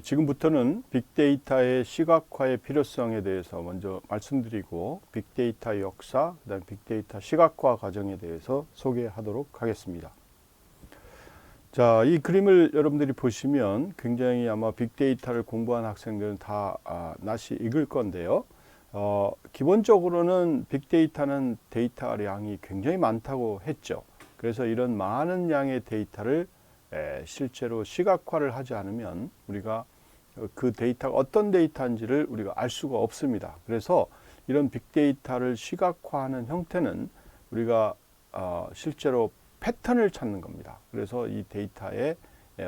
지금부터는 빅데이터의 시각화의 필요성에 대해서 먼저 말씀드리고 빅데이터 역사, 그다음 빅데이터 시각화 과정에 대해서 소개하도록 하겠습니다. 자, 이 그림을 여러분들이 보시면 굉장히 아마 빅데이터를 공부한 학생들은 다 낯이 익을 건데요. 기본적으로는 빅데이터는 데이터량이 굉장히 많다고 했죠. 그래서 이런 많은 양의 데이터를 실제로 시각화를 하지 않으면 우리가 그 데이터가 어떤 데이터인지를 우리가 알 수가 없습니다. 그래서 이런 빅데이터를 시각화하는 형태는 우리가 실제로 패턴을 찾는 겁니다. 그래서 이 데이터에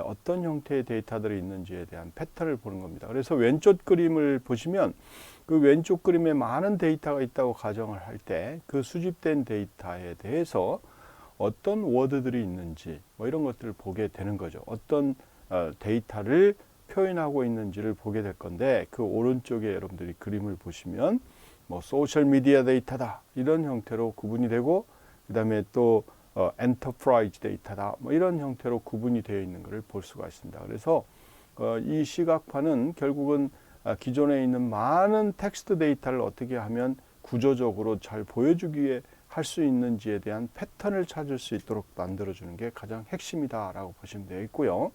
어떤 형태의 데이터들이 있는지에 대한 패턴을 보는 겁니다. 그래서 왼쪽 그림을 보시면 그 왼쪽 그림에 많은 데이터가 있다고 가정을 할 때 그 수집된 데이터에 대해서 어떤 워드들이 있는지 뭐 이런 것들을 보게 되는 거죠. 어떤 데이터를 표현하고 있는지를 보게 될 건데, 그 오른쪽에 여러분들이 그림을 보시면 뭐 소셜 미디어 데이터다 이런 형태로 구분이 되고, 그 다음에 또 엔터프라이즈 데이터다 뭐 이런 형태로 구분이 되어 있는 것을 볼 수가 있습니다. 그래서 이 시각화는 결국은 기존에 있는 많은 텍스트 데이터를 어떻게 하면 구조적으로 잘 보여주기 위해 할 수 있는지에 대한 패턴을 찾을 수 있도록 만들어주는 게 가장 핵심이다라고 보시면 되겠고요.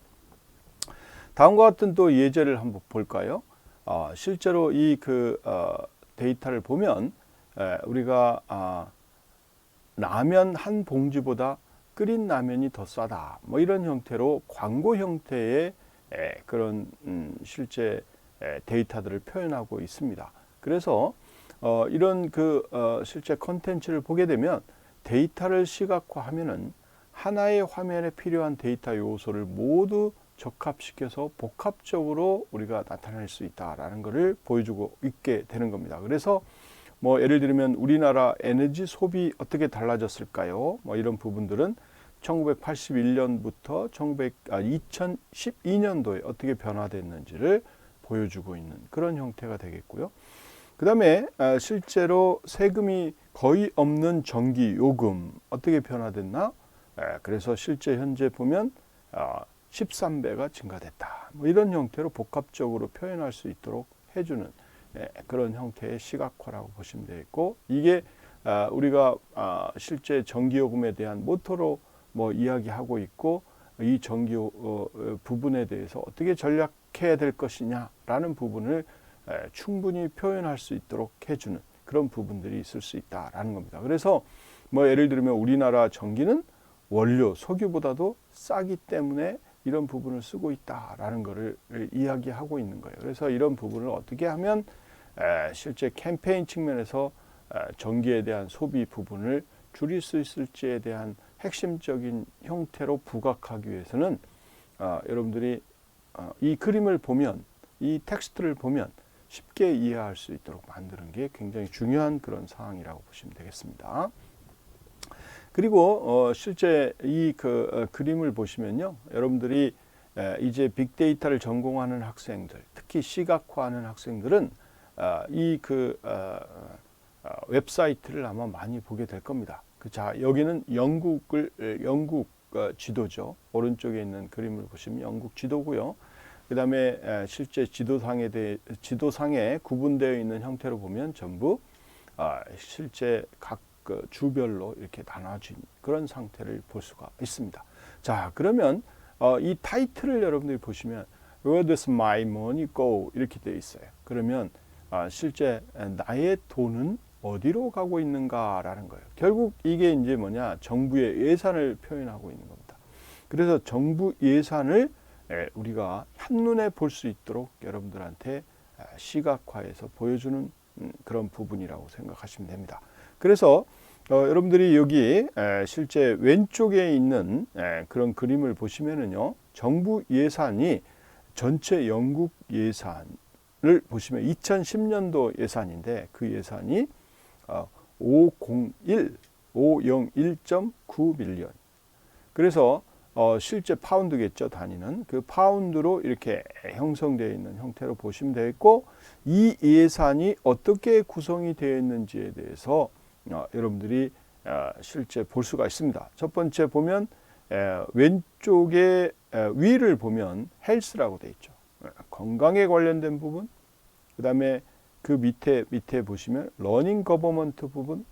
다음과 같은 또 예제를 한번 볼까요? 실제로 이 데이터를 보면 우리가 라면 한 봉지보다 끓인 라면이 더 싸다 뭐 이런 형태로 광고 형태의 그런 실제 데이터들을 표현하고 있습니다. 그래서 이런 실제 컨텐츠를 보게 되면 데이터를 시각화하면은 하나의 화면에 필요한 데이터 요소를 모두 적합시켜서 복합적으로 우리가 나타낼 수 있다라는 것을 보여주고 있게 되는 겁니다. 그래서 뭐 예를 들면 우리나라 에너지 소비 어떻게 달라졌을까요? 뭐 이런 부분들은 1981년부터 2012년도에 어떻게 변화됐는지를 보여주고 있는 그런 형태가 되겠고요. 그 다음에 실제로 세금이 거의 없는 전기 요금 어떻게 변화됐나? 그래서 실제 현재 보면 13배가 증가됐다. 뭐 이런 형태로 복합적으로 표현할 수 있도록 해주는 그런 형태의 시각화라고 보시면 되겠고, 이게 우리가 실제 전기요금에 대한 모토로 뭐 이야기하고 있고, 이 전기 부분에 대해서 어떻게 전략해야 될 것이냐라는 부분을 충분히 표현할 수 있도록 해주는 그런 부분들이 있을 수 있다라는 겁니다. 그래서 뭐 예를 들면 우리나라 전기는 원료 석유보다도 싸기 때문에 이런 부분을 쓰고 있다라는 것을 이야기하고 있는 거예요. 그래서 이런 부분을 어떻게 하면 실제 캠페인 측면에서 전기에 대한 소비 부분을 줄일 수 있을지에 대한 핵심적인 형태로 부각하기 위해서는 여러분들이 이 그림을 보면, 이 텍스트를 보면 쉽게 이해할 수 있도록 만드는 게 굉장히 중요한 그런 사항이라고 보시면 되겠습니다. 그리고 실제 이 그림을 보시면요, 여러분들이 이제 빅데이터를 전공하는 학생들, 특히 시각화하는 학생들은 이 웹사이트를 아마 많이 보게 될 겁니다. 자, 여기는 영국 지도죠. 오른쪽에 있는 그림을 보시면 영국 지도고요. 그 다음에 실제 지도상에 구분되어 있는 형태로 보면 전부 실제 각 주별로 이렇게 나눠진 그런 상태를 볼 수가 있습니다. 자, 그러면 이 타이틀을 여러분들이 보시면 Where does my money go? 이렇게 되어 있어요. 그러면 실제 나의 돈은 어디로 가고 있는가라는 거예요. 결국 이게 이제 뭐냐, 정부의 예산을 표현하고 있는 겁니다. 그래서 정부 예산을 우리가 한눈에 볼 수 있도록 여러분들한테 시각화해서 보여주는 그런 부분이라고 생각하시면 됩니다. 그래서 여러분들이 여기 실제 왼쪽에 있는 그런 그림을 보시면은요, 정부 예산이 전체 영국 예산을 보시면 2010년도 예산인데 그 예산이 501.9 밀리언. 그래서 실제 파운드겠죠, 단위는. 그 파운드로 이렇게 형성되어 있는 형태로 보시면 되겠고, 이 예산이 어떻게 구성이 되어 있는지에 대해서 여러분들이 실제 볼 수가 있습니다. 첫 번째 보면 왼쪽에 위를 보면 헬스라고 되어 있죠. 건강에 관련된 부분, 그 다음에 그 밑에 보시면 러닝 거버먼트 부분,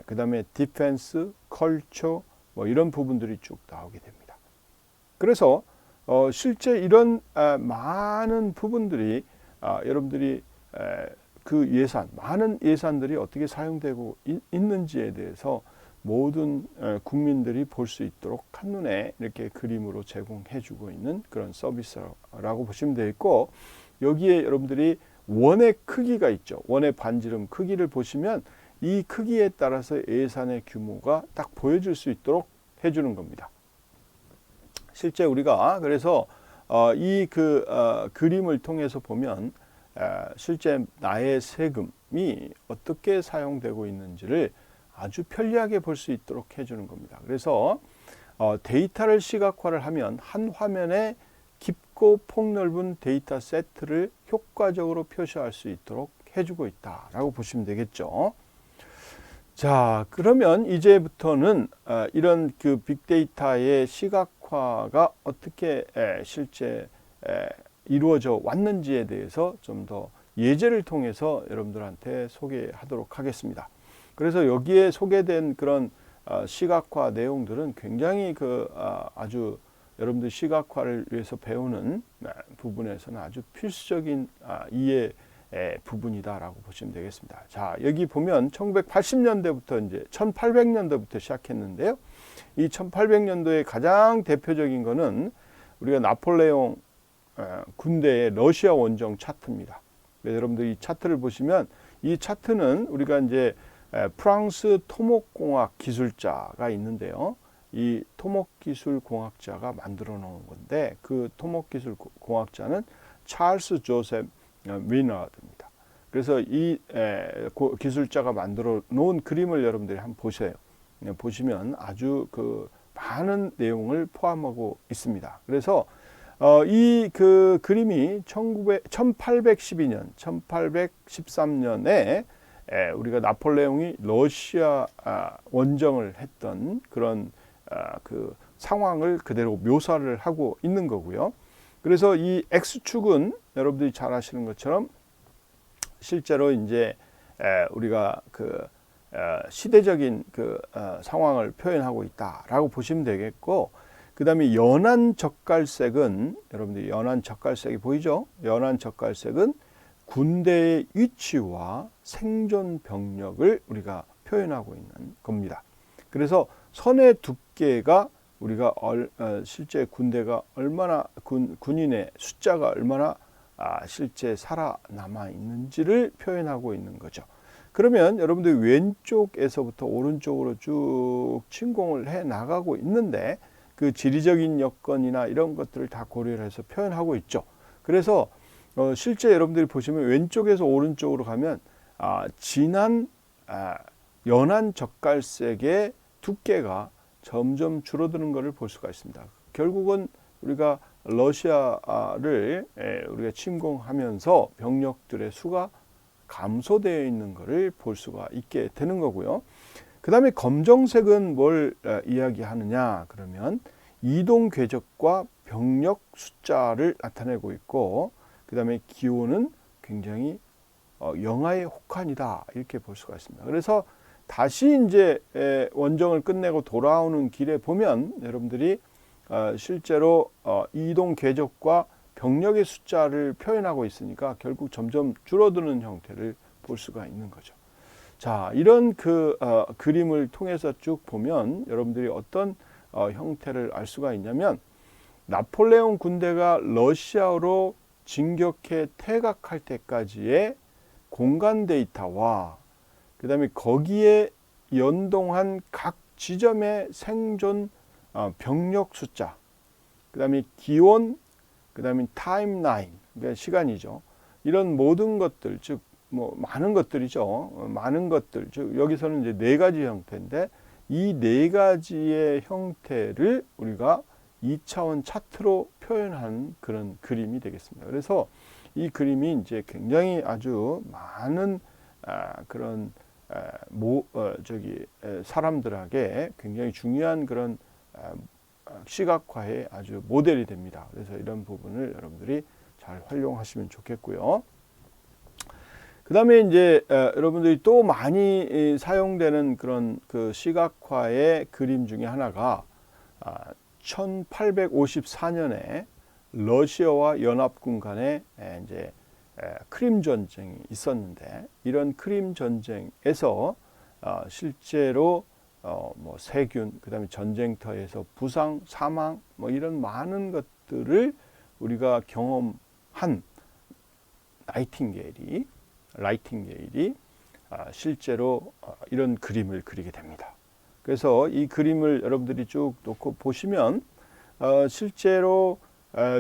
그 다음에 디펜스, 컬처 뭐 이런 부분들이 쭉 나오게 됩니다. 그래서 실제 이런 많은 부분들이 여러분들이 그 많은 예산들이 어떻게 사용되고 있는지에 대해서 모든 국민들이 볼 수 있도록 한눈에 이렇게 그림으로 제공해 주고 있는 그런 서비스라고 보시면 되겠고, 여기에 여러분들이 원의 크기가 있죠. 원의 반지름 크기를 보시면 이 크기에 따라서 예산의 규모가 딱 보여줄 수 있도록 해주는 겁니다. 실제 우리가 그래서 이 그림을 통해서 보면 실제 나의 세금이 어떻게 사용되고 있는지를 아주 편리하게 볼 수 있도록 해주는 겁니다. 그래서 데이터를 시각화를 하면 한 화면에 깊고 폭넓은 데이터 세트를 효과적으로 표시할 수 있도록 해주고 있다라고 보시면 되겠죠. 자, 그러면 이제부터는 이런 그 빅데이터의 시각화가 어떻게 실제 이루어져 왔는지에 대해서 좀 더 예제를 통해서 여러분들한테 소개하도록 하겠습니다. 그래서 여기에 소개된 그런 시각화 내용들은 굉장히 아주 여러분들 시각화를 위해서 배우는 부분에서는 아주 필수적인 이해 부분이다라고 보시면 되겠습니다. 자, 여기 보면 1980년대부터 이제 1800년도부터 시작했는데요. 이 1800년도의 가장 대표적인 거는 우리가 나폴레옹 군대의 러시아 원정 차트입니다. 여러분들 이 차트를 보시면 이 차트는 우리가 이제 프랑스 토목공학 기술자가 있는데요. 이 토목기술공학자가 만들어 놓은 건데 그 토목기술공학자는 찰스 조셉 위너드입니다. 그래서 이 기술자가 만들어 놓은 그림을 여러분들이 한번 보세요. 보시면 아주 많은 내용을 포함하고 있습니다. 그래서 이 그림이 1812년, 1813년에 우리가 나폴레옹이 러시아 원정을 했던 그런 그 상황을 그대로 묘사를 하고 있는 거고요. 그래서 이 X축은 여러분들이 잘 아시는 것처럼 실제로 이제 우리가 시대적인 상황을 표현하고 있다라고 보시면 되겠고, 그 다음에 연한 젓갈색은 여러분들이 연한 젓갈색이 보이죠? 연한 젓갈색은 군대의 위치와 생존 병력을 우리가 표현하고 있는 겁니다. 그래서 선의 두께가 우리가 실제 군대가 얼마나 군인의 숫자가 얼마나 실제 살아남아 있는지를 표현하고 있는 거죠. 그러면 여러분들 왼쪽에서부터 오른쪽으로 쭉 침공을 해 나가고 있는데 그 지리적인 여건이나 이런 것들을 다 고려를 해서 표현하고 있죠. 그래서 실제 여러분들이 보시면 왼쪽에서 오른쪽으로 가면 진한 연한 젓갈색의 두께가 점점 줄어드는 것을 볼 수가 있습니다. 결국은 우리가 러시아를 우리가 침공하면서 병력들의 수가 감소되어 있는 것을 볼 수가 있게 되는 거고요. 그 다음에 검정색은 뭘 이야기하느냐 그러면 이동 궤적과 병력 숫자를 나타내고 있고, 그 다음에 기온은 굉장히 영하의 혹한이다 이렇게 볼 수가 있습니다. 그래서 다시 이제 원정을 끝내고 돌아오는 길에 보면 여러분들이 실제로 이동 궤적과 병력의 숫자를 표현하고 있으니까 결국 점점 줄어드는 형태를 볼 수가 있는 거죠. 자, 이런 그림을 통해서 쭉 보면 여러분들이 어떤 형태를 알 수가 있냐면, 나폴레옹 군대가 러시아로 진격해 퇴각할 때까지의 공간 데이터와 그 다음에 거기에 연동한 각 지점의 생존 병력 숫자, 그 다음에 기온, 그 다음에 타임라인, 그러니까 시간이죠. 이런 모든 것들, 즉 많은 것들이죠. 많은 것들, 즉 여기서는 이제 네 가지 형태인데 이 네 가지의 형태를 우리가 2차원 차트로 표현한 그런 그림이 되겠습니다. 그래서 이 그림이 이제 굉장히 아주 많은 그런 사람들에게 굉장히 중요한 그런 시각화의 아주 모델이 됩니다. 그래서 이런 부분을 여러분들이 잘 활용하시면 좋겠고요. 그 다음에 이제 여러분들이 또 많이 사용되는 그런 그 시각화의 그림 중에 하나가 1854년에 러시아와 연합군 간에 이제 크림 전쟁이 있었는데, 이런 크림 전쟁에서 실제로 뭐 세균, 그다음에 전쟁터에서 부상, 사망, 뭐 이런 많은 것들을 우리가 경험한 라이팅게일이 실제로 이런 그림을 그리게 됩니다. 그래서 이 그림을 여러분들이 쭉 놓고 보시면 실제로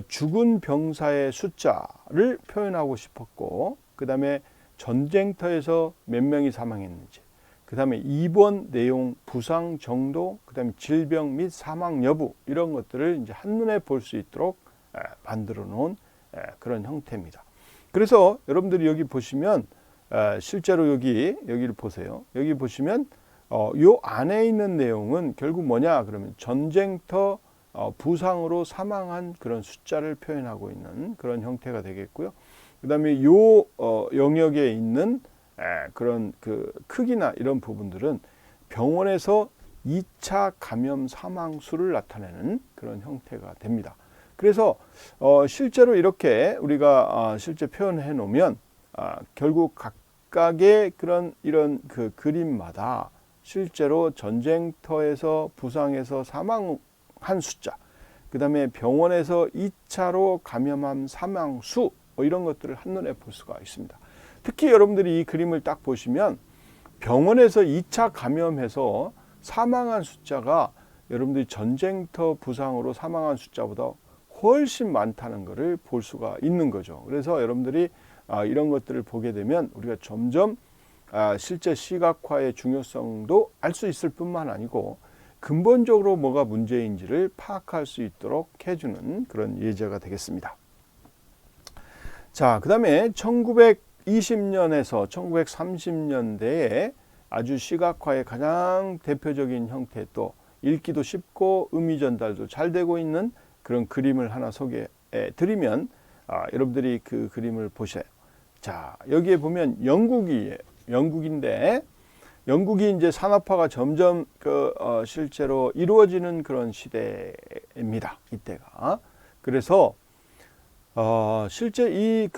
죽은 병사의 숫자를 표현하고 싶었고, 그 다음에 전쟁터에서 몇 명이 사망했는지, 그 다음에 입원 내용, 부상 정도, 그 다음에 질병 및 사망 여부, 이런 것들을 이제 한눈에 볼 수 있도록 만들어 놓은 그런 형태입니다. 그래서 여러분들이 여기 보시면 실제로 여기를 보세요. 여기 보시면 요 안에 있는 내용은 결국 뭐냐 그러면 전쟁터 부상으로 사망한 그런 숫자를 표현하고 있는 그런 형태가 되겠고요. 그 다음에 요 영역에 있는 그런 그 크기나 이런 부분들은 병원에서 2차 감염 사망 수를 나타내는 그런 형태가 됩니다. 그래서 실제로 이렇게 우리가 실제 표현해 놓으면 결국 각각의 이런 그 그림마다 실제로 전쟁터에서 부상해서 사망한 숫자, 그 다음에 병원에서 2차로 감염한 사망 수, 뭐 이런 것들을 한눈에 볼 수가 있습니다. 특히 여러분들이 이 그림을 딱 보시면 병원에서 2차 감염해서 사망한 숫자가 여러분들이 전쟁터 부상으로 사망한 숫자보다 훨씬 많다는 것을 볼 수가 있는 거죠. 그래서 여러분들이 이런 것들을 보게 되면 우리가 점점 실제 시각화의 중요성도 알 수 있을 뿐만 아니고 근본적으로 뭐가 문제인지를 파악할 수 있도록 해주는 그런 예제가 되겠습니다. 자, 그 다음에 1920년에서 1930년대에 아주 시각화의 가장 대표적인 형태, 또 읽기도 쉽고 의미 전달도 잘 되고 있는 그런 그림을 하나 소개해 드리면 여러분들이 그 그림을 보세요. 자, 여기에 보면 영국인데 영국이 이제 산업화가 점점 실제로 이루어지는 그런 시대입니다. 이때가. 그래서 실제 이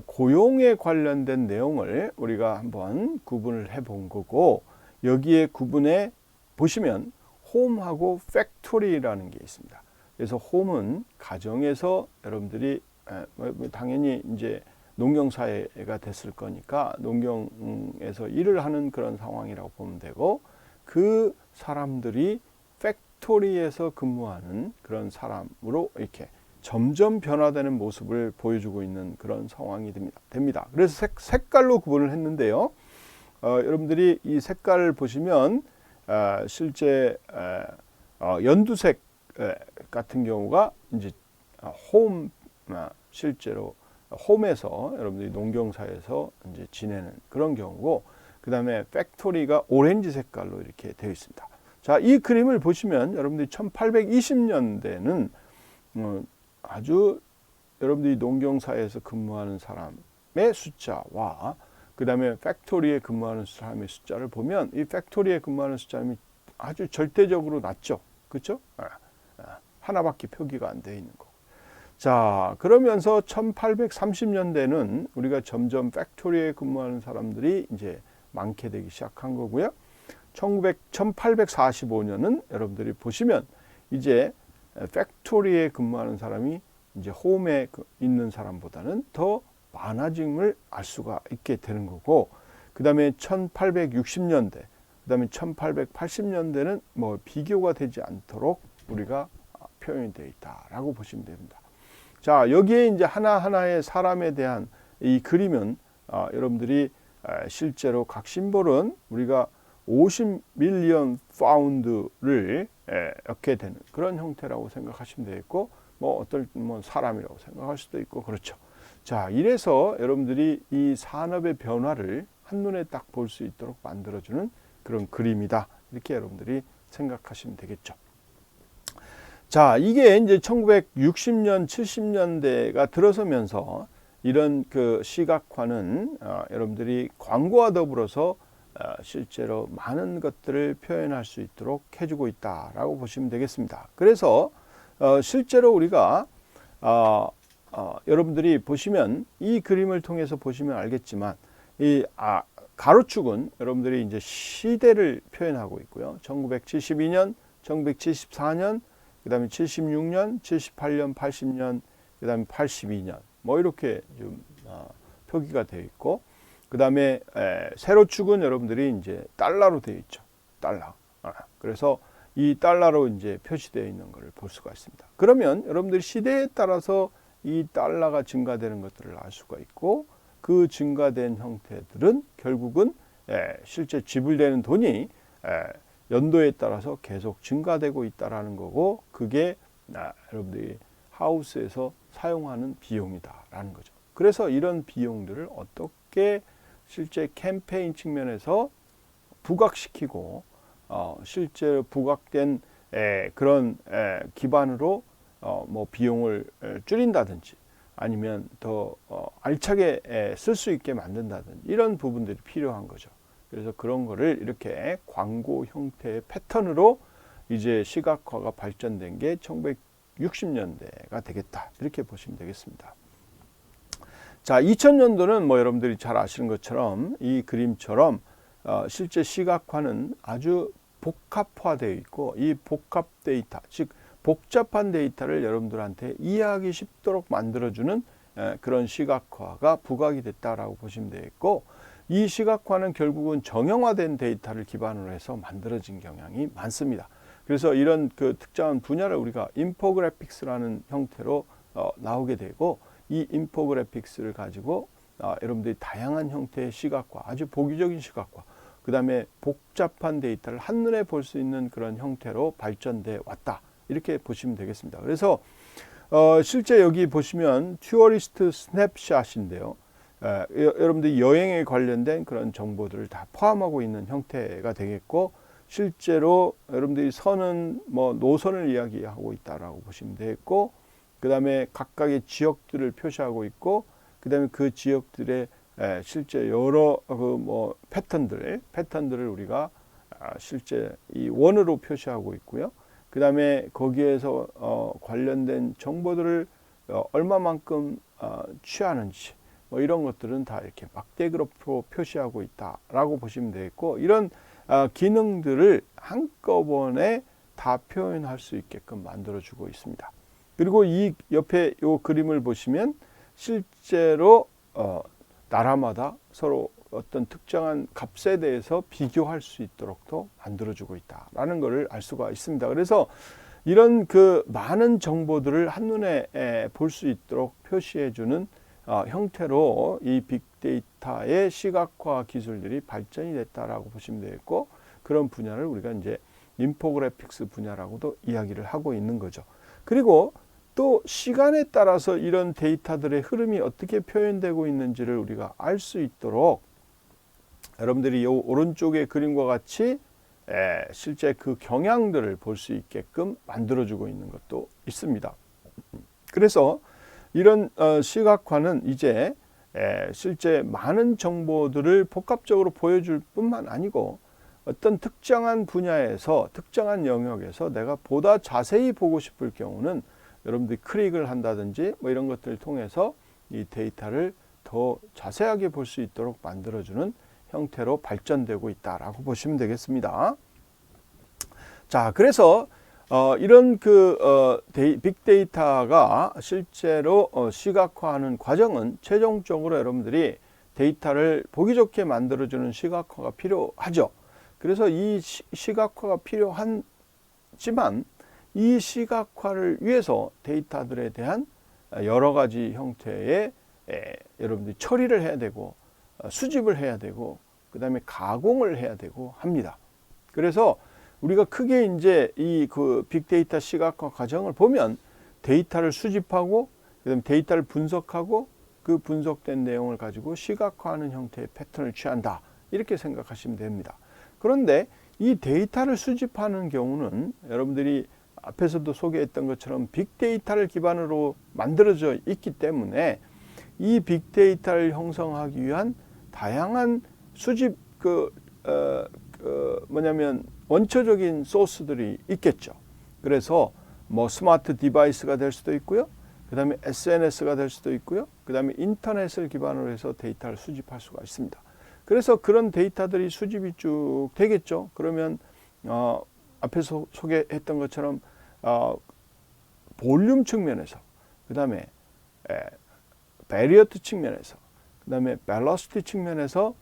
고용에 관련된 내용을 우리가 한번 구분을 해 본 거고, 여기에 구분해 보시면 홈하고 팩토리라는 게 있습니다. 그래서 홈은 가정에서 여러분들이 당연히 이제 농경사회가 됐을 거니까 농경에서 일을 하는 그런 상황이라고 보면 되고, 그 사람들이 팩토리에서 근무하는 그런 사람으로 이렇게 점점 변화되는 모습을 보여주고 있는 그런 상황이 됩니다. 그래서 색깔로 구분을 했는데요. 여러분들이 이 색깔을 보시면 실제 연두색 같은 경우가 이제 홈, 실제로 홈에서 여러분들이 농경사에서 이제 지내는 그런 경우고, 그 다음에 팩토리가 오렌지 색깔로 이렇게 되어 있습니다. 자, 이 그림을 보시면 여러분들이 1820년대는 아주 여러분들이 농경사에서 근무하는 사람의 숫자와 그 다음에 팩토리에 근무하는 사람의 숫자를 보면 이 팩토리에 근무하는 숫자는 아주 절대적으로 낮죠. 그렇죠? 하나밖에 표기가 안 되어 있는 거. 자, 그러면서 1830년대는 우리가 점점 팩토리에 근무하는 사람들이 이제 많게 되기 시작한 거고요. 1845년은 여러분들이 보시면 이제 팩토리에 근무하는 사람이 이제 홈에 있는 사람보다는 더 많아짐을 알 수가 있게 되는 거고, 그 다음에 1860년대, 그 다음에 1880년대는 뭐 비교가 되지 않도록 우리가 표현이 되어 있다라고 보시면 됩니다. 자, 여기에 이제 하나하나의 사람에 대한 이 그림은 여러분들이 실제로 각 심볼은 우리가 50밀리언 파운드를 얻게 되는 그런 형태라고 생각하시면 되겠고, 뭐 사람이라고 생각할 수도 있고, 그렇죠. 자, 이래서 여러분들이 이 산업의 변화를 한눈에 딱 볼 수 있도록 만들어주는 그런 그림이다. 이렇게 여러분들이 생각하시면 되겠죠. 자, 이게 이제 1960년, 70년대가 들어서면서 이런 그 시각화는 여러분들이 광고와 더불어서 실제로 많은 것들을 표현할 수 있도록 해주고 있다라고 보시면 되겠습니다. 그래서 실제로 우리가 여러분들이 보시면 이 그림을 통해서 보시면 알겠지만 이 가로축은 여러분들이 이제 시대를 표현하고 있고요. 1972년, 1974년, 그 다음에 76년, 78년, 80년, 그 다음에 82년 뭐 이렇게 좀 표기가 되어 있고, 그 다음에 세로축은 여러분들이 이제 달러로 되어 있죠. 달러. 그래서 이 달러로 이제 표시되어 있는 것을 볼 수가 있습니다. 그러면 여러분들이 시대에 따라서 이 달러가 증가되는 것들을 알 수가 있고, 그 증가된 형태들은 결국은 실제 지불되는 돈이 연도에 따라서 계속 증가되고 있다라는 거고, 그게 여러분들이 하우스에서 사용하는 비용이다라는 거죠. 그래서 이런 비용들을 어떻게 실제 캠페인 측면에서 부각시키고 실제 부각된 그런 기반으로 뭐 비용을 줄인다든지 아니면 더 알차게 쓸 수 있게 만든다든지 이런 부분들이 필요한 거죠. 그래서 그런 거를 이렇게 광고 형태의 패턴으로 이제 시각화가 발전된 게 1960년대가 되겠다, 이렇게 보시면 되겠습니다. 자, 2000년도는 뭐 여러분들이 잘 아시는 것처럼 이 그림처럼 실제 시각화는 아주 복합화되어 있고, 이 복합 데이터, 즉 복잡한 데이터를 여러분들한테 이해하기 쉽도록 만들어주는 그런 시각화가 부각이 됐다라고 보시면 되겠고, 이 시각화는 결국은 정형화된 데이터를 기반으로 해서 만들어진 경향이 많습니다. 그래서 이런 그 특정한 분야를 우리가 인포그래픽스라는 형태로 나오게 되고, 이 인포그래픽스를 가지고 여러분들이 다양한 형태의 시각화, 아주 보기적인 시각화, 그 다음에 복잡한 데이터를 한눈에 볼 수 있는 그런 형태로 발전돼 왔다, 이렇게 보시면 되겠습니다. 그래서 실제 여기 보시면 튜어리스트 스냅샷인데요. 여러분들이 여행에 관련된 그런 정보들을 다 포함하고 있는 형태가 되겠고, 실제로 여러분들이 선은 뭐 노선을 이야기하고 있다라고 보시면 되겠고, 그 다음에 각각의 지역들을 표시하고 있고, 그 다음에 그 지역들의 실제 여러 그 뭐 패턴들을 우리가 실제 이 원으로 표시하고 있고요. 그 다음에 거기에서 관련된 정보들을 얼마만큼 취하는지 뭐 이런 것들은 다 이렇게 막대 그래프로 표시하고 있다라고 보시면 되겠고, 이런 기능들을 한꺼번에 다 표현할 수 있게끔 만들어주고 있습니다. 그리고 이 옆에 이 그림을 보시면 실제로 나라마다 서로 어떤 특정한 값에 대해서 비교할 수 있도록도 만들어주고 있다라는 것을 알 수가 있습니다. 그래서 이런 그 많은 정보들을 한눈에 볼 수 있도록 표시해주는 형태로 이 빅데이터의 시각화 기술들이 발전이 됐다라고 보시면 되겠고, 그런 분야를 우리가 이제 인포그래픽스 분야라고도 이야기를 하고 있는 거죠. 그리고 또 시간에 따라서 이런 데이터들의 흐름이 어떻게 표현되고 있는지를 우리가 알 수 있도록 여러분들이 이 오른쪽의 그림과 같이 실제 그 경향들을 볼 수 있게끔 만들어주고 있는 것도 있습니다. 그래서 이런 시각화는 이제 실제 많은 정보들을 복합적으로 보여줄 뿐만 아니고, 어떤 특정한 분야에서 특정한 영역에서 내가 보다 자세히 보고 싶을 경우는 여러분들이 클릭을 한다든지 뭐 이런 것들을 통해서 이 데이터를 더 자세하게 볼 수 있도록 만들어주는 형태로 발전되고 있다라고 보시면 되겠습니다. 자, 그래서 이런 그 빅데이터가 실제로 시각화하는 과정은 최종적으로 여러분들이 데이터를 보기 좋게 만들어주는 시각화가 필요하죠. 그래서 이 시각화가 필요하지만 이 시각화를 위해서 데이터들에 대한 여러 가지 형태의 여러분들이 처리를 해야 되고 수집을 해야 되고 그 다음에 가공을 해야 되고 합니다. 그래서 우리가 크게 이제 이 그 빅데이터 시각화 과정을 보면 데이터를 수집하고 그다음에 데이터를 분석하고 그 분석된 내용을 가지고 시각화하는 형태의 패턴을 취한다, 이렇게 생각하시면 됩니다. 그런데 이 데이터를 수집하는 경우는 여러분들이 앞에서도 소개했던 것처럼 빅데이터를 기반으로 만들어져 있기 때문에 이 빅데이터를 형성하기 위한 다양한 수집 뭐냐면 원초적인 소스들이 있겠죠. 그래서 뭐 스마트 디바이스가 될 수도 있고요. 그 다음에 SNS가 될 수도 있고요. 그 다음에 인터넷을 기반으로 해서 데이터를 수집할 수가 있습니다. 그래서 그런 데이터들이 수집이 쭉 되겠죠. 그러면 앞에서 소개했던 것처럼 볼륨 측면에서, 그 다음에 베리어트 측면에서, 그 다음에 벨러시티 측면에서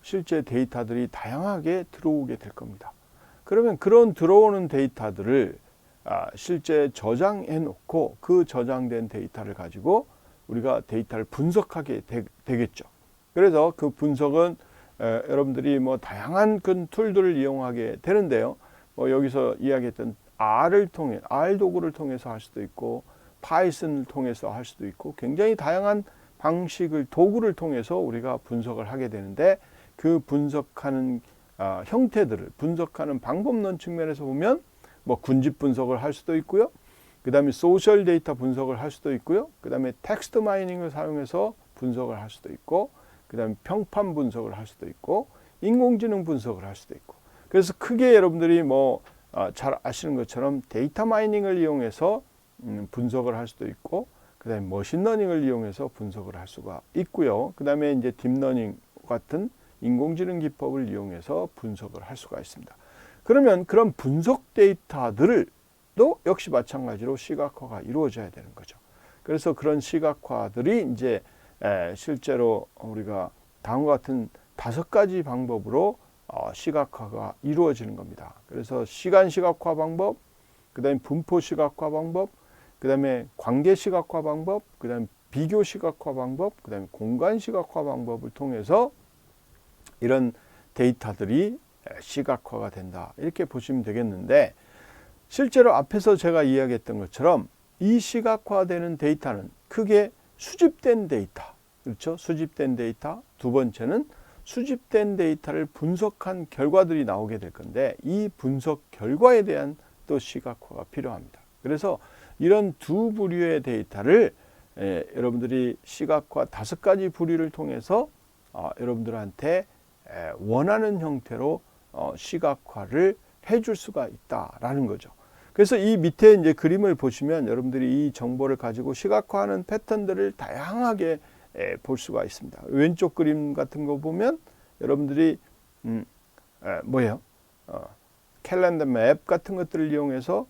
실제 데이터들이 다양하게 들어오게 될 겁니다. 그러면 그런 들어오는 데이터들을 실제 저장해 놓고 그 저장된 데이터를 가지고 우리가 데이터를 분석하게 되겠죠. 그래서 그 분석은 여러분들이 뭐 다양한 그 툴들을 이용하게 되는데요. 뭐 여기서 이야기했던 R 도구를 통해서 할 수도 있고 파이썬을 통해서 할 수도 있고 굉장히 다양한 방식을 도구를 통해서 우리가 분석을 하게 되는데 그 분석하는 형태들을 분석하는 방법론 측면에서 보면 뭐 군집 분석을 할 수도 있고요. 그 다음에 소셜 데이터 분석을 할 수도 있고요. 그 다음에 텍스트 마이닝을 사용해서 분석을 할 수도 있고, 그 다음에 평판 분석을 할 수도 있고, 인공지능 분석을 할 수도 있고. 그래서 크게 여러분들이 뭐 잘 아시는 것처럼 데이터 마이닝을 이용해서 분석을 할 수도 있고, 그 다음에 머신러닝을 이용해서 분석을 할 수가 있고요. 그 다음에 이제 딥러닝 같은 인공지능 기법을 이용해서 분석을 할 수가 있습니다. 그러면 그런 분석 데이터들도 역시 마찬가지로 시각화가 이루어져야 되는 거죠. 그래서 그런 시각화들이 이제 실제로 우리가 다음과 같은 5가지 방법으로 시각화가 이루어지는 겁니다. 그래서 시간 시각화 방법, 그 다음에 분포 시각화 방법, 그 다음에 관계 시각화 방법, 그 다음에 비교 시각화 방법, 그 다음에 공간 시각화 방법을 통해서 이런 데이터들이 시각화가 된다. 이렇게 보시면 되겠는데, 실제로 앞에서 제가 이야기했던 것처럼 이 시각화되는 데이터는 크게 수집된 데이터, 그렇죠? 수집된 데이터. 두 번째는 수집된 데이터를 분석한 결과들이 나오게 될 건데, 이 분석 결과에 대한 또 시각화가 필요합니다. 그래서 이런 두 부류의 데이터를 여러분들이 시각화 5가지 부류를 통해서 여러분들한테 원하는 형태로 시각화를 해줄 수가 있다라는 거죠. 그래서 이 밑에 이제 그림을 보시면 여러분들이 이 정보를 가지고 시각화하는 패턴들을 다양하게 볼 수가 있습니다. 왼쪽 그림 같은 거 보면 여러분들이 뭐예요? 캘린더 맵 같은 것들을 이용해서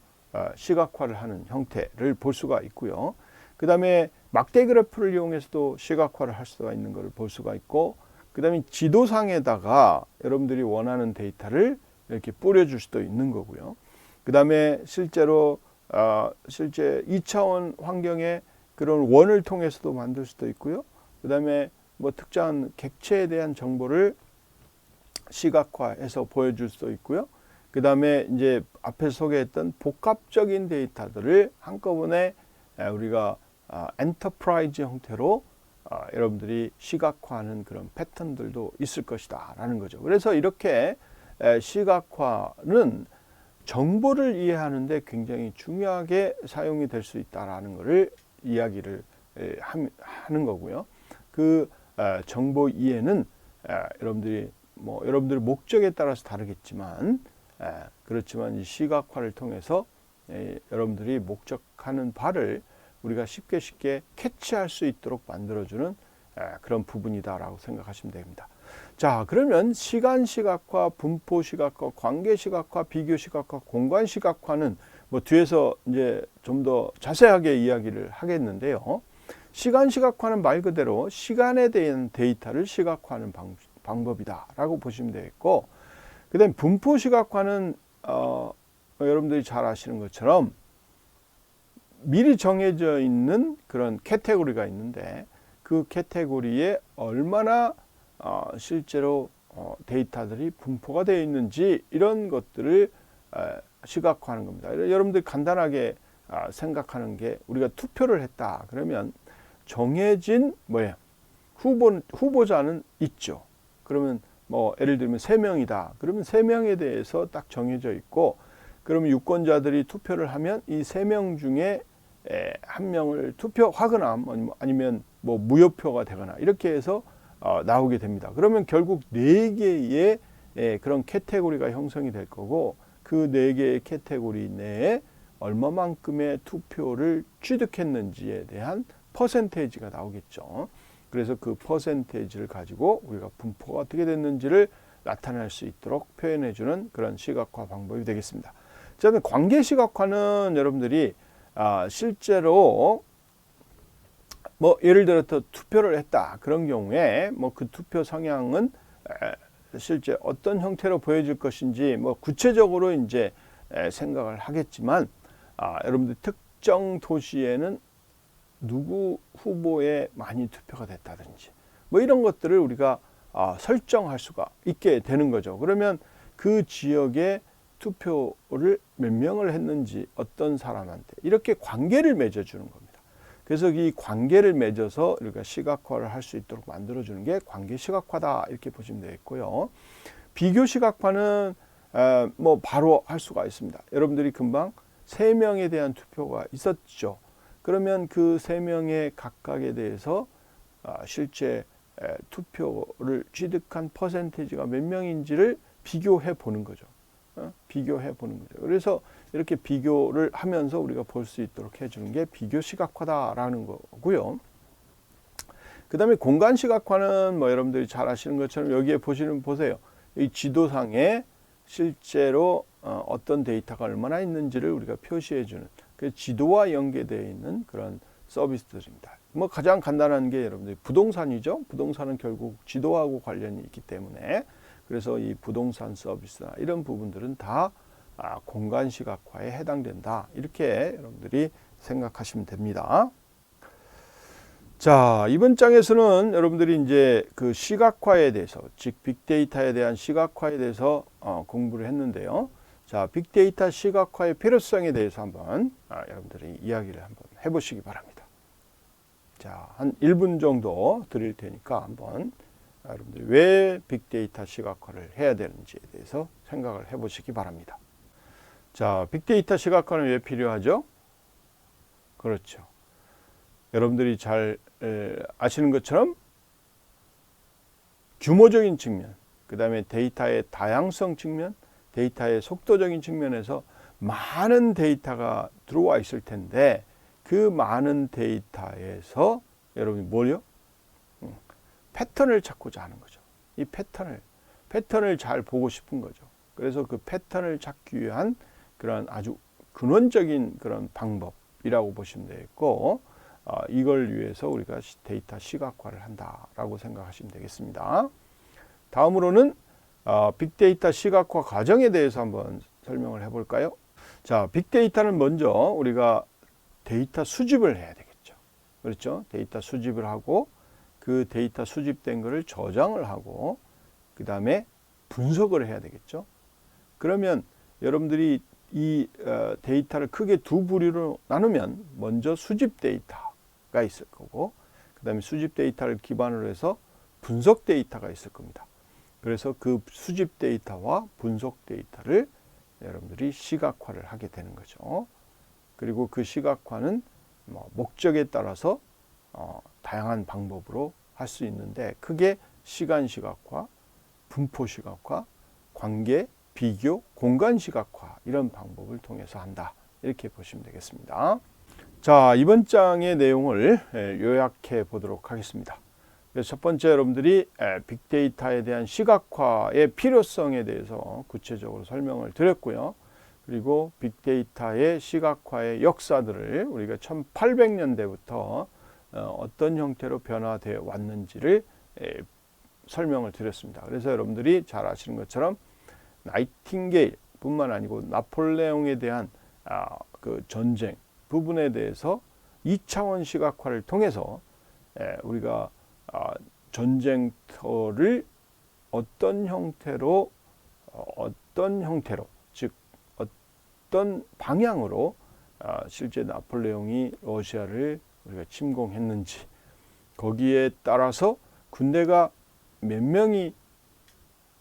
시각화를 하는 형태를 볼 수가 있고요. 그 다음에 막대 그래프를 이용해서도 시각화를 할 수가 있는 것을 볼 수가 있고, 그 다음에 지도상에다가 여러분들이 원하는 데이터를 이렇게 뿌려줄 수도 있는 거고요. 그 다음에 실제로 실제 2차원 환경의 그런 원을 통해서도 만들 수도 있고요. 그 다음에 뭐 특정한 객체에 대한 정보를 시각화해서 보여줄 수도 있고요. 그 다음에 이제 앞에서 소개했던 복합적인 데이터들을 한꺼번에 우리가 엔터프라이즈 형태로 여러분들이 시각화하는 그런 패턴들도 있을 것이다 라는 거죠. 그래서 이렇게 시각화는 정보를 이해하는데 굉장히 중요하게 사용이 될 수 있다라는 것을 이야기를 하는 거고요. 그 정보 이해는 여러분들이 뭐 여러분들의 목적에 따라서 다르겠지만 그렇지만 이 시각화를 통해서 여러분들이 목적하는 바를 우리가 쉽게 캐치할 수 있도록 만들어주는 그런 부분이다라고 생각하시면 됩니다. 자, 그러면 시간 시각화, 분포 시각화, 관계 시각화, 비교 시각화, 공간 시각화는 뭐 뒤에서 이제 좀 더 자세하게 이야기를 하겠는데요. 시간 시각화는 말 그대로 시간에 대한 데이터를 시각화하는 방법이다라고 보시면 되겠고, 그 다음에 분포 시각화는 여러분들이 잘 아시는 것처럼 미리 정해져 있는 그런 카테고리가 있는데 그 카테고리에 얼마나 실제로 데이터들이 분포가 되어 있는지 이런 것들을 시각화하는 겁니다. 여러분들이 간단하게 생각하는 게, 우리가 투표를 했다 그러면 정해진 후보자는 있죠. 그러면 뭐 예를 들면 3명이다 그러면 3명에 대해서 딱 정해져 있고, 그러면 유권자들이 투표를 하면 이 3명 중에 한 명을 투표하거나 아니면 뭐 무효표가 되거나 이렇게 해서 나오게 됩니다. 그러면 결국 4개의 그런 카테고리가 형성이 될 거고, 그 4개의 카테고리 내에 얼마만큼의 투표를 취득했는지에 대한 퍼센테이지가 나오겠죠. 그래서 그 퍼센테이지를 가지고 우리가 분포가 어떻게 됐는지를 나타낼 수 있도록 표현해주는 그런 시각화 방법이 되겠습니다. 저는 관계 시각화는 여러분들이 실제로 뭐 예를 들어 투표를 했다 그런 경우에 뭐 그 투표 성향은 실제 어떤 형태로 보여질 것인지 뭐 구체적으로 이제 생각을 하겠지만, 여러분들 특정 도시에는 누구 후보에 많이 투표가 됐다든지 뭐 이런 것들을 우리가 설정할 수가 있게 되는 거죠. 그러면 그 지역에 투표를 몇 명을 했는지 어떤 사람한테 이렇게 관계를 맺어주는 겁니다. 그래서 이 관계를 맺어서 우리가 시각화를 할 수 있도록 만들어주는 게 관계 시각화다 이렇게 보시면 되겠고요. 비교 시각화는 뭐 바로 할 수가 있습니다. 여러분들이 금방 3명에 대한 투표가 있었죠. 그러면 그 3명의 각각에 대해서 실제 투표를 취득한 퍼센테이지가 몇 명인지를 비교해 보는 거죠. 비교해 보는 거죠. 그래서 이렇게 비교를 하면서 우리가 볼 수 있도록 해주는 게 비교 시각화다라는 거고요. 그 다음에 공간 시각화는 뭐 여러분들이 잘 아시는 것처럼 여기에 보세요. 이 지도상에 실제로 어떤 데이터가 얼마나 있는지를 우리가 표시해주는 그 지도와 연계되어 있는 그런 서비스들입니다. 뭐 가장 간단한 게 여러분들 부동산이죠. 부동산은 결국 지도하고 관련이 있기 때문에, 그래서 이 부동산 서비스나 이런 부분들은 다 공간 시각화에 해당된다. 이렇게 여러분들이 생각하시면 됩니다. 자, 이번 장에서는 여러분들이 이제 그 시각화에 대해서, 즉 빅데이터에 대한 시각화에 대해서 공부를 했는데요. 자, 빅데이터 시각화의 필요성에 대해서 한번 여러분들이 이야기를 한번 해보시기 바랍니다. 자, 한 1분 정도 드릴 테니까 한번 여러분들이 왜 빅데이터 시각화를 해야 되는지에 대해서 생각을 해보시기 바랍니다. 자, 빅데이터 시각화는 왜 필요하죠? 그렇죠. 여러분들이 잘 아시는 것처럼 규모적인 측면, 그 다음에 데이터의 다양성 측면, 데이터의 속도적인 측면에서 많은 데이터가 들어와 있을 텐데, 그 많은 데이터에서 여러분이 뭐요? 패턴을 찾고자 하는 거죠. 이 패턴을 잘 보고 싶은 거죠. 그래서 그 패턴을 찾기 위한 그런 아주 근원적인 그런 방법이라고 보시면 되겠고, 이걸 위해서 우리가 데이터 시각화를 한다라고 생각하시면 되겠습니다. 다음으로는 빅데이터 시각화 과정에 대해서 한번 설명을 해볼까요? 자, 빅데이터는 먼저 우리가 데이터 수집을 해야 되겠죠. 그렇죠? 데이터 수집을 하고 그 데이터 수집된 것을 저장을 하고 그 다음에 분석을 해야 되겠죠. 그러면 여러분들이 이 데이터를 크게 두 부류로 나누면 먼저 수집 데이터가 있을 거고, 그 다음에 수집 데이터를 기반으로 해서 분석 데이터가 있을 겁니다. 그래서 그 수집 데이터와 분석 데이터를 여러분들이 시각화를 하게 되는 거죠. 그리고 그 시각화는 목적에 따라서 다양한 방법으로 할 수 있는데, 크게 시간 시각화, 분포 시각화, 관계, 비교, 공간 시각화, 이런 방법을 통해서 한다. 이렇게 보시면 되겠습니다. 자, 이번 장의 내용을 요약해 보도록 하겠습니다. 그래서 첫 번째, 여러분들이 빅데이터에 대한 시각화의 필요성에 대해서 구체적으로 설명을 드렸고요. 그리고 빅데이터의 시각화의 역사들을 우리가 1800년대부터 어떤 형태로 변화되어 왔는지를 설명을 드렸습니다. 그래서 여러분들이 잘 아시는 것처럼 나이팅게일 뿐만 아니고 나폴레옹에 대한 그 전쟁 부분에 대해서 2차원 시각화를 통해서 우리가 전쟁터를 어떤 형태로 즉 어떤 방향으로 실제 나폴레옹이 러시아를 우리가 침공했는지, 거기에 따라서 군대가 몇 명이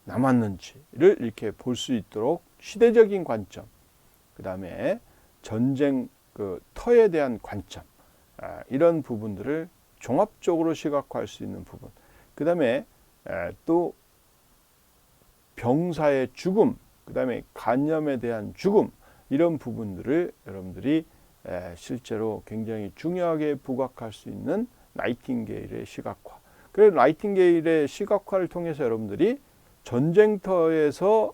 남았는지를 이렇게 볼 수 있도록 시대적인 관점, 그 다음에 전쟁 그 터에 대한 관점, 이런 부분들을 종합적으로 시각화할 수 있는 부분, 그 다음에 또 병사의 죽음, 그 다음에 간염에 대한 죽음, 이런 부분들을 여러분들이 실제로 굉장히 중요하게 부각할 수 있는 나이팅게일의 시각화. 그래서 나이팅게일의 시각화를 통해서 여러분들이 전쟁터에서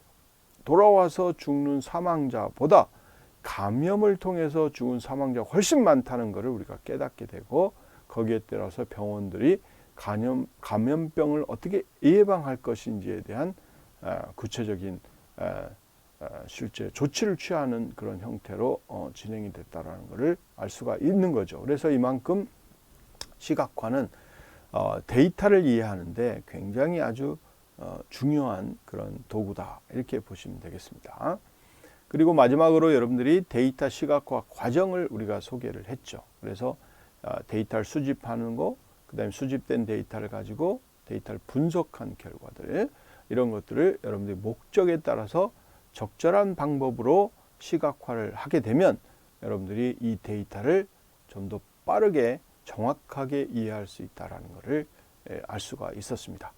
돌아와서 죽는 사망자보다 감염을 통해서 죽은 사망자가 훨씬 많다는 것을 우리가 깨닫게 되고, 거기에 따라서 병원들이 감염병을 어떻게 예방할 것인지에 대한 구체적인 실제 조치를 취하는 그런 형태로 진행이 됐다라는 것을 알 수가 있는 거죠. 그래서 이만큼 시각화는 데이터를 이해하는데 굉장히 아주 중요한 그런 도구다, 이렇게 보시면 되겠습니다. 그리고 마지막으로 여러분들이 데이터 시각화 과정을 우리가 소개를 했죠. 그래서 데이터를 수집하는 거, 그 다음에 수집된 데이터를 가지고 데이터를 분석한 결과들, 이런 것들을 여러분들이 목적에 따라서 적절한 방법으로 시각화를 하게 되면 여러분들이 이 데이터를 좀 더 빠르게 정확하게 이해할 수 있다는 것을 알 수가 있었습니다.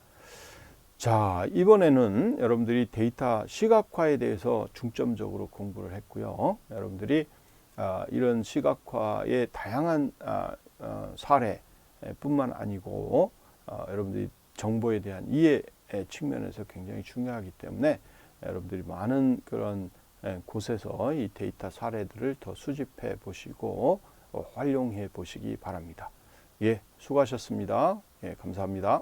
자, 이번에는 여러분들이 데이터 시각화에 대해서 중점적으로 공부를 했고요. 여러분들이 이런 시각화의 다양한 사례뿐만 아니고 여러분들이 정보에 대한 이해 측면에서 굉장히 중요하기 때문에 여러분들이 많은 그런 곳에서 이 데이터 사례들을 더 수집해 보시고 활용해 보시기 바랍니다. 예, 수고하셨습니다. 예, 감사합니다.